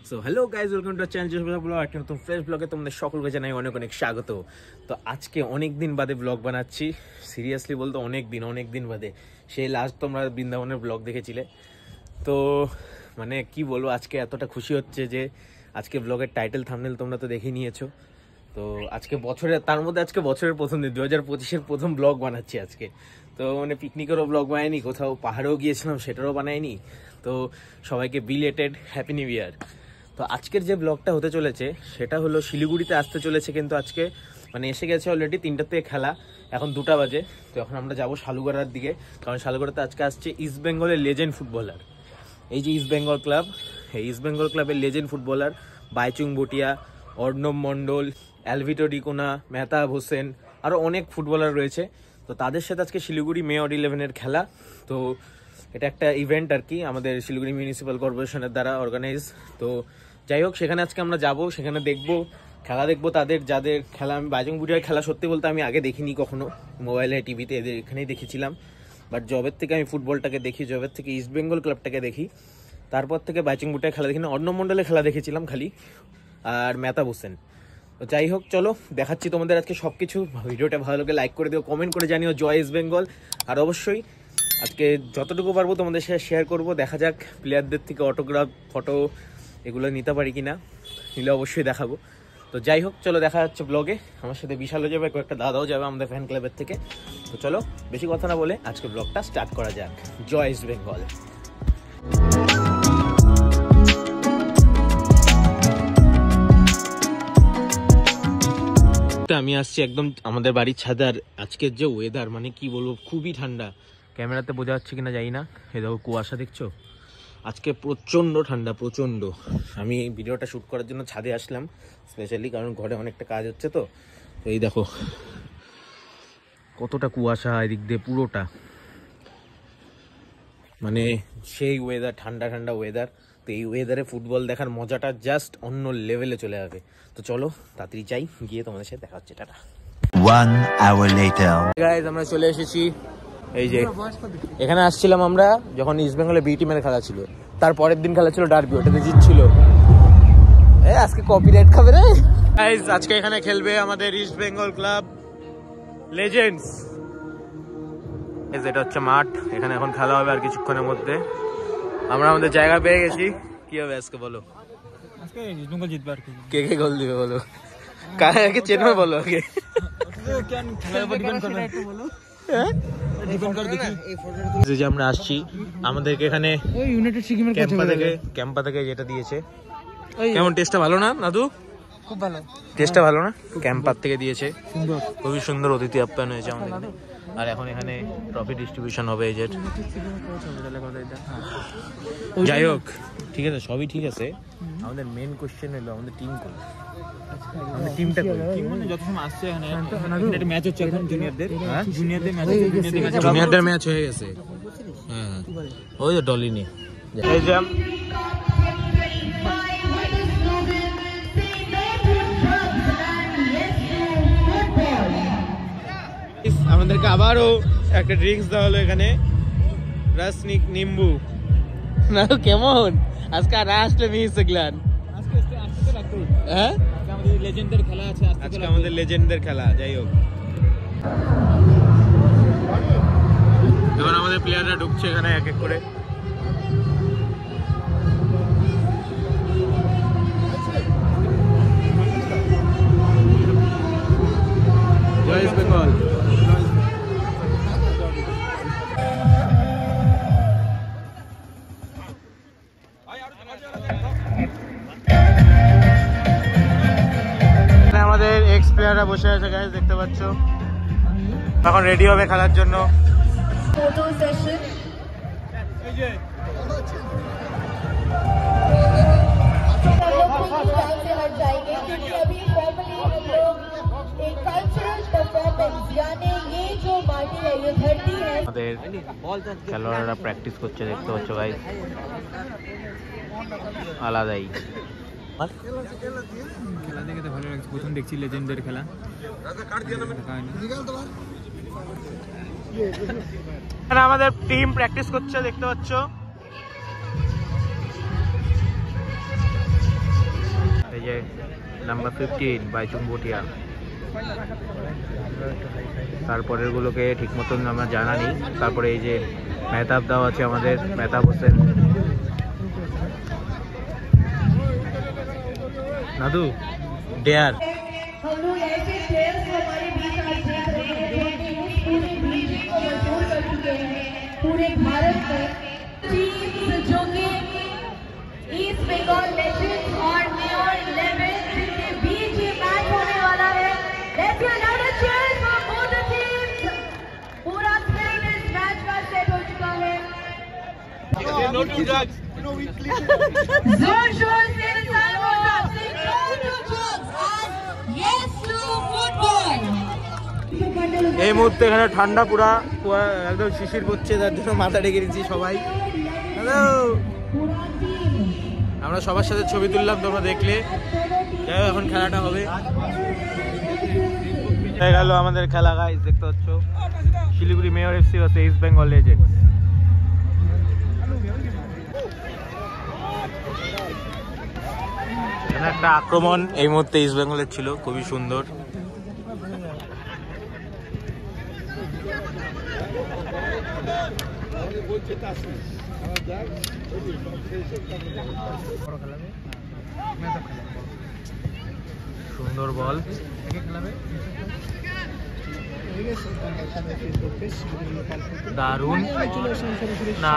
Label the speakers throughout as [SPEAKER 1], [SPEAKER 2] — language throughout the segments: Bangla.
[SPEAKER 1] So hello guys, welcome to channel blog. একটা নতুন ফ্রেশ ব্লগে তোমাদের সকলকে জানাই অনেক অনেক স্বাগত। তো আজকে অনেক দিন বাদে ব্লগ বানাচ্ছি, সিরিয়াসলি বলতে অনেক দিন বাদে। সেই লাস্ট তোমরা বৃন্দাবনের ব্লগ দেখেছিলে। তো মানে কি বলবো, আজকে এতটা খুশি হচ্ছে যে আজকে ব্লগের টাইটেল থাম্বনেল তোমরা তো দেখে নিয়েছো। তো আজকে তার মধ্যে আজকে বছরের প্রথম দিন, 2025-এর প্রথম ব্লগ বানাচ্ছি আজকে। তো মানে পিকনিকেরও ব্লগ বানাইনি, কোথাও পাহাড়েও গিয়েছিলাম সেটারও বানাইনি। তো সবাইকে বিলেটেড হ্যাপি নিউ ইয়ার। তো আজকের যে ব্লগটা হতে চলেছে সেটা হলো শিলিগুড়িতে আসতে চলেছে, কিন্তু আজকে মানে এসে গেছে অলরেডি 3টার থেকে খেলা, এখন 2টা বাজে। তো এখন আমরা যাবো শালুগড়ার দিকে, কারণ শালুগড়াতে আজকে আসছে ইস্ট বেঙ্গলের লেজেন্ড ফুটবলার। এই যে ইস্ট বেঙ্গল ক্লাব, এই ইস্ট বেঙ্গল ক্লাবের লেজেন্ড ফুটবলার বাইচুং ভুটিয়া, অর্ণব মণ্ডল, অ্যালভিটো ডিকোনা, মেহতাব হোসেন, আরও অনেক ফুটবলার রয়েছে। তো তাদের সাথে আজকে শিলিগুড়ি মে অড 11-এর খেলা। তো এটা একটা ইভেন্ট আর কি, আমাদের শিলিগুড়ি মিউনিসিপ্যাল কর্পোরেশনের দ্বারা অর্গানাইজ। তো যাই হোক, সেখানে আজকে আমরা যাব, সেখানে দেখবো খেলা, দেখবো তাদের যাদের খেলা। আমি বাইচুং ভুটিয়ার খেলা সত্যি বলতে আমি আগে দেখিনি কখনো, মোবাইলে টিভিতে এদের এখানেই দেখেছিলাম। বাট জবের থেকে আমি ফুটবলটাকে দেখি, জবের থেকে ইস্ট বেঙ্গল ক্লাবটাকে দেখি, তারপর থেকে বাইচুং ভুটিয়ার খেলা দেখি না, অর্ণব মণ্ডলের খেলা দেখেছিলাম খালি, আর মেহতাব হোসেন। তো যাই হোক, চলো দেখাচ্ছি তোমাদের আজকে সব কিছু। ভিডিওটা ভালো লাগে লাইক করে দিও, কমেন্ট করে জানিও জয় ইস্ট বেঙ্গল। আর অবশ্যই আজকে যতটুকু পারবো তোমাদের সাথে শেয়ার করব। দেখা যাক প্লেয়ারদের থেকে অটোগ্রাফ, ফটো এগুলো নিতে পারি কিনা, নিলে অবশ্যই দেখাবো। তো যাই হোক, চলো দেখা যাচ্ছে ব্লগে। আমার সাথে বিশালও যাবে, কয়েকটা দাদাও যাবে আমাদের ফ্যান ক্লাবের থেকে। তো চলো বেশি কথা না বলে আজকে ব্লগটা স্টার্ট করা যাক। জয় ইস্ট বেঙ্গল। আমি আসছি একদম আমাদের বাড়ির ছাদে, আর আজকের যে ওয়েদার মানে কি বলবো, খুবই ঠান্ডা। ক্যামেরাতে বোঝা যাচ্ছে কিনা জানি না, এই দেখো কুয়াশা দেখছো, আজকে প্রচণ্ড ঠান্ডা, প্রচণ্ড। আমি ভিডিওটা শ্যুট করার জন্য ছাদে আসলাম স্পেশালি, কারণ ঘরে অনেকটা কাজ হচ্ছে। তো এই দেখো কতটা কুয়াশা এদিক দিয়ে পুরোটা, মানে সেই ওয়েদার, ঠান্ডা ঠান্ডা ওয়েদার। তো এই ওয়েদারে ফুটবল দেখার মজাটা জাস্ট অন্য লেভেলে চলে যাবে। তো চলো তাড়াতাড়ি যাই, গিয়ে তোমাদের সাথে দেখা হচ্ছে। টাটা।
[SPEAKER 2] 1 hour later.
[SPEAKER 1] গাইস, আমরা চলে এসেছি। এই যে এখানে আসছিলাম আমরা যখন ইস্ট বেঙ্গলের বি টিমের খেলা ছিল, তার পরের দিন খেলা ছিল ডার্বি, ওটাতে জিতছিল। আজকে কপিরাইট খাবে রে গাইস। আজকে এখানে খেলবে আমাদের ইস্ট বেঙ্গল ক্লাব লেজেন্ডস। এটা হচ্ছে মাঠ, এখানে এখন খেলা হবে আর কিছুক্ষণের মধ্যে। আমরা আমাদের জায়গা পেয়ে গেছি। কি হবে আজকে বলো?
[SPEAKER 3] আজকে ইস্ট বেঙ্গল জিতবে আর কি।
[SPEAKER 1] কে কে গোল দিবে বলো? কাকে চেনবে বলো আগে?
[SPEAKER 3] কেন খেলার উপর ডিপেন্ড করবে একটু বলো। ডিপেন্ড করে দেখি।
[SPEAKER 1] যে আমরা আসছি, আমাদেরকে এখানে
[SPEAKER 3] ওই ইউনাইটেড সিকিমের
[SPEAKER 1] ক্যাম্পা থেকে যেটা দিয়েছে। কেমন টেস্টটা? ভালো না দাদু?
[SPEAKER 3] খুব ভালো
[SPEAKER 1] টেস্টটা ভালো না? ক্যাম্পার থেকে দিয়েছে,
[SPEAKER 3] সুন্দর,
[SPEAKER 1] খুবই সুন্দর অতিথি আপ্যায়ন হয়েছে আমাদের এখানে। আর এখন এখানে ট্রফি ডিস্ট্রিবিউশন হবে। এই যে যাই হোক, ঠিক আছে, সবই ঠিক আছে। আমাদের মেন কোশ্চেন হলো আমাদের টিম কই, আমাদের টিমটা কই?
[SPEAKER 3] টিম মানে যত সময় আসছে এখানে একটা ম্যাচ হচ্ছে এখন জুনিয়রদের ম্যাচ
[SPEAKER 1] জুনিয়রদের ম্যাচ হয়ে গেছে। হ্যাঁ, ওই যে ডলিনি। এই যে আমাদেরকে আবারও একটা ড্রিঙ্কস দেওয়া হলো এখানে, রাসনিক নিম্বু। না কেমন আজকে আর আসলে মিস গেলেন। হ্যাঁ,
[SPEAKER 3] আমাদের লেজেন্ডের খেলা আছে
[SPEAKER 1] আজকে আমাদের লেজেন্ডদের খেলা। যাই হোক, এবার আমাদের প্লেয়াররা ঢুকছে এখানে এক এক করে। জয় ইস্ট বেঙ্গল। আমাদের এক্স প্লেয়াররা বসে আছে গাইস, দেখতে পাচ্ছ। এখন রেডি হবে খেলার জন্য।
[SPEAKER 4] फोटो सेशन टाइम से हट जाएंगे क्योंकि अभी फॉर्मली हम लोग एक कल्चरल परफॉर्मेंस, यानी ये जो माटी है, ये धरती है।
[SPEAKER 1] আমাদের খেলোয়াড়রা প্র্যাকটিস করছে, দেখতে পাচ্ছ গাইস, আলাদাই।
[SPEAKER 3] খেলা দেখে তো ভালো লাগছে, প্রথম দেখছি লেজেন্ডের খেলা।
[SPEAKER 1] আমাদের টিম প্র্যাকটিস করছে, দেখতে পাচ্ছ। এই যে নাম্বার 15 বাইচুং ভুটিয়া। তারপরের গুলোকে ঠিক মতন আমরা জানা নেই। তারপরে এই যে মেহতাব দাও আছে আমাদের, মেহতাব হোসেন। नादू डेयर
[SPEAKER 4] हम लोग ऐसे प्लेयर्स को हमारे बीच आज देख रहे हैं जो कि उस पूरे बीच को मशहूर कर चुके हैं पूरे भारत में। टीम्स जो कि ईस्ट बंगाल लेजेंड्स और मेयर 11 जिनके बीच ये मैच होने वाला है। Let's give loud cheers for both the teams. पूरा स्पिरिट इस मैच का सेट हो चुका है। जोर शोर से
[SPEAKER 1] এই মুহূর্তে এখানে ঠান্ডা পুরা একদম শিশির পড়ছে, তার জন্য মাথা ঢেকে দিচ্ছি সবাই। হ্যালো, আমরা সবার সাথে ছবি তুললাম, তোমরা দেখলে। এখন খেলাটা হবে, হয়ে গেল আমাদের খেলা। গাইস দেখতে পাচ্ছ Siliguri mayor FC versus east Bengal legends. একটা আক্রমণ এই মুহূর্তে ইস্ট বেঙ্গলের ছিল, খুবই সুন্দর। সুন্দর বল, দারুণ না।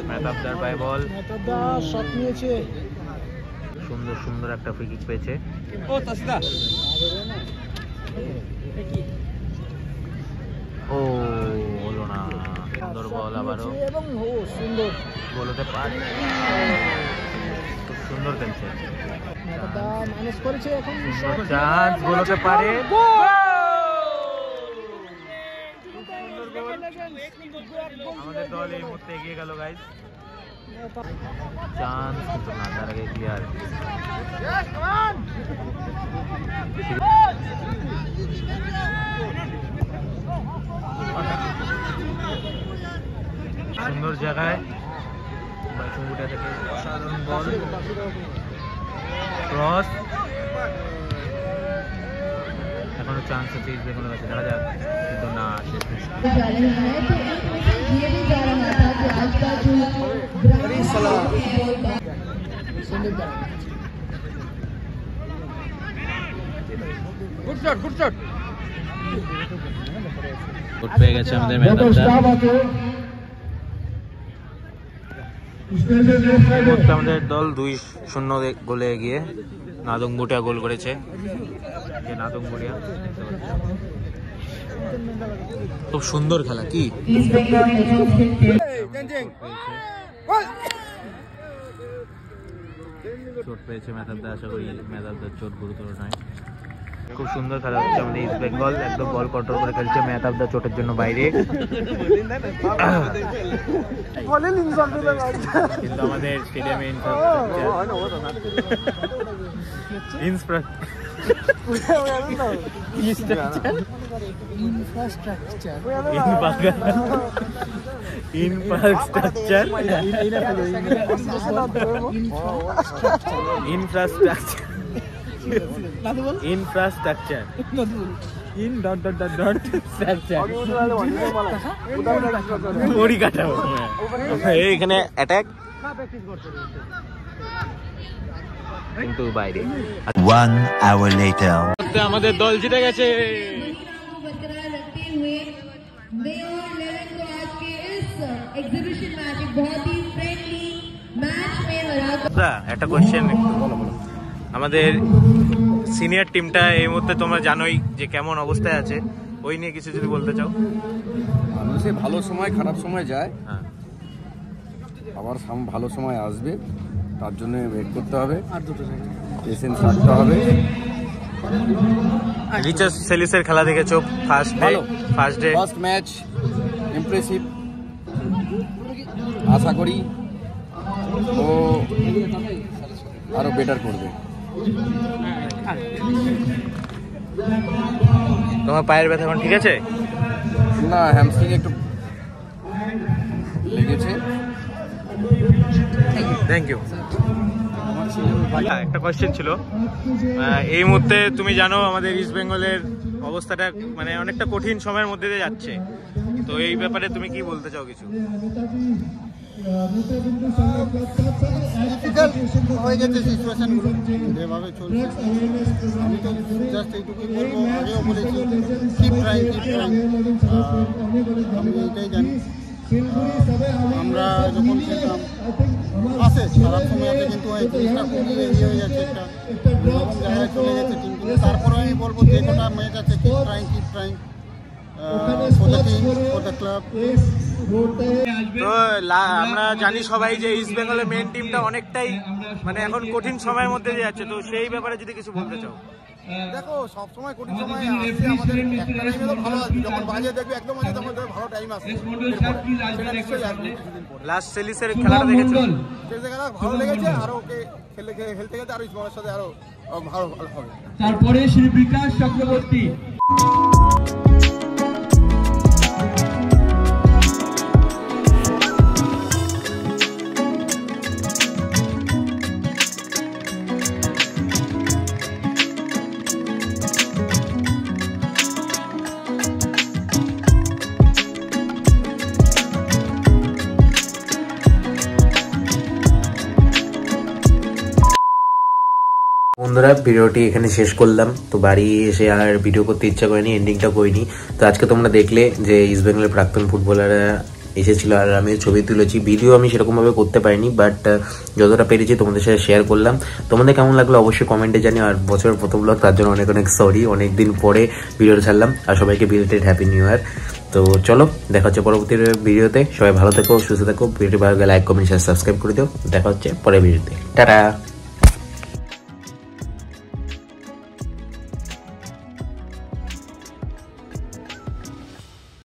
[SPEAKER 1] মেহতাবদার বাই বল,
[SPEAKER 3] শট নিয়েছে,
[SPEAKER 1] সুন্দর সুন্দর একটা ফ্রি কিক পেয়েছে। ও হলো না, সুন্দর বল আবারও,
[SPEAKER 3] এবং ও সুন্দর
[SPEAKER 1] গোল হতে পারে। খুব সুন্দর খেলছে,
[SPEAKER 3] ম্যানেজ করেছে, এখন
[SPEAKER 1] চান্স, গোল হতে পারে। আমাদের দল এই মুহূর্তে এগিয়ে গেল গাইস। চান্স কিন্তু না, তার আগে ক্লিয়ার। সুন্দর জায়গায় বাইচুংগুটা থেকে অসাধারণ বল, ক্রস। এখনো চান্স আছে ইস্ট বেঙ্গলের কাছে, দেখা যাক, কিন্তু না, শেষ মিস।
[SPEAKER 4] ये भी जा रहा था कि आज का जो
[SPEAKER 3] গুড শট, গুড শট।
[SPEAKER 1] গোল পেয়ে গেছে আমাদের মেহতাবদা। আমাদের দল 2-0 গোলে এগিয়ে। নাদুংগুটিয়া গোল করেছে, যে নাদুংগুটিয়া খুব সুন্দর খেলা। কি চোট পেয়েছে মেহতাবদা, আশা করি মেহতাবদার চোট গুরুতর নয়। খুব সুন্দর খেলা হচ্ছে আমাদের ইস্ট বেঙ্গল, একদম বল কন্ট্রোল করে খেলছে। মেহতাবদা চোটের জন্য বাইরে, কিন্তু আমাদের স্টেডিয়ামে ইনফ্রাস্ট্রাকচার পরিকাঠামো, এখানে অ্যাটাক কিন্তু বাইরে।
[SPEAKER 2] 1 hour later.
[SPEAKER 1] আমাদের দল জিতে গেছে।
[SPEAKER 4] बरकरार रखते हुए मेयर 11 को आज के इस एग्जीबिशन मैच एक बहुत ही फ्रेंडली मैच में हरा।
[SPEAKER 1] একটা কোশ্চেন, আমাদের সিনিয়র টিমটা এই মুহূর্তে তোমরা জানোই যে কেমন অবস্থায় আছে, ওই নিয়ে কিছু যদি বলতে চাও।
[SPEAKER 5] মানুষের ভালো সময় খারাপ সময় যায়,
[SPEAKER 1] হ্যাঁ,
[SPEAKER 5] আবার ভালো সময় আসবে, তার জন্য ওয়েট করতে হবে, পেশেন্স রাখতে হবে।
[SPEAKER 1] রিচার্ড সেলিসের খেলা দেখেছো? First day
[SPEAKER 5] first match impressive. আশা করি ও আরো বেটার করবে।
[SPEAKER 1] তোমার পায়ের ব্যথা এখন ঠিক আছে?
[SPEAKER 5] না, হ্যামস্ট্রিং একটু লেগেছে।
[SPEAKER 1] Thank you. একটা কোয়েশ্চেন ছিল, এই মুহূর্তে তুমি জানো আমাদের ইস্ট বেঙ্গলের অবস্থাটা মানে অনেকটা কঠিন সময়ের মধ্যে দিয়ে যাচ্ছে, তো এই ব্যাপারে তুমি কি বলতে চাও কিছু?
[SPEAKER 3] হয়ে গেছে সিচুয়েশনগুলো যেভাবে চলছে। আমি তো জাস্ট এইটুকুই বলবো, আগেও বলেছি কিপ ট্রাইং। আমি এটাই জানি, আমরা যখন খেলতাম আসে খারাপ সময় আছে, কিন্তু এই জিনিসটা খুবই এগিয়ে হয়ে যাচ্ছে, একটা এরকম জায়গায় চলে গেছে টিম। কিন্তু তারপরে আমি বলবো যে কটা ম্যাচ আছে keep trying for the team, for the club.
[SPEAKER 1] তো আমরা জানি সবাই যে ইস্ট বেঙ্গলের মেন টিমটা অনেকটাই মানে এখন কঠিন সময়ের মধ্যে দিয়ে যাচ্ছে, তো সেই ব্যাপারে যদি কিছু বলতে চাও।
[SPEAKER 3] দেখো, সবসময় কঠিন সময় আসছে আমাদের, একটা টাইমে তো ভালো আসবে, যখন বাজে দেখবে একদম আছে তখন ভালো টাইম আসবে, সেটা নিশ্চয়ই আসবে কিছুদিন পরে।
[SPEAKER 1] লাস্ট সেলিসের খেলাটা দেখেছো?
[SPEAKER 3] খেলতে গেলে ভালো লেগেছে, আরো ওকে খেলতে গেলে আরো ইসমানের সাথে আরো ভালো হবে।
[SPEAKER 6] তারপরে শ্রী বিকাশ চক্রবর্তী।
[SPEAKER 1] বন্ধুরা, ভিডিওটি এখানে শেষ করলাম। তো বাড়ি এসে আর ভিডিও করতে ইচ্ছা করেনি, এন্ডিংটা করিনি। তো আজকে তোমরা দেখলে যে ইস্ট বেঙ্গলের প্রাক্তন ফুটবলাররা এসেছিল আর আমি ছবি তুলেছি। ভিডিও আমি সেরকমভাবে করতে পারিনি, বাট যতটা পেরেছি তোমাদের সাথে শেয়ার করলাম। তোমাদের কেমন লাগলো অবশ্যই কমেন্টে জানিও। আর বছরের প্রথম ব্লগ, তার জন্য অনেক অনেক সরি, অনেকদিন পরে ভিডিওটা ছাড়লাম। আর সবাইকে বিলেটেড হ্যাপি নিউ ইয়ার। তো চলো, দেখা হচ্ছে পরবর্তী ভিডিওতে। সবাই ভালো থেকো, সুস্থ থেকো। ভিডিওটি ভালো লাগলে লাইক, কমেন্ট, শেয়ার, সাবস্ক্রাইব করে দিও। দেখা হচ্ছে পরের ভিডিওতে। টাটা।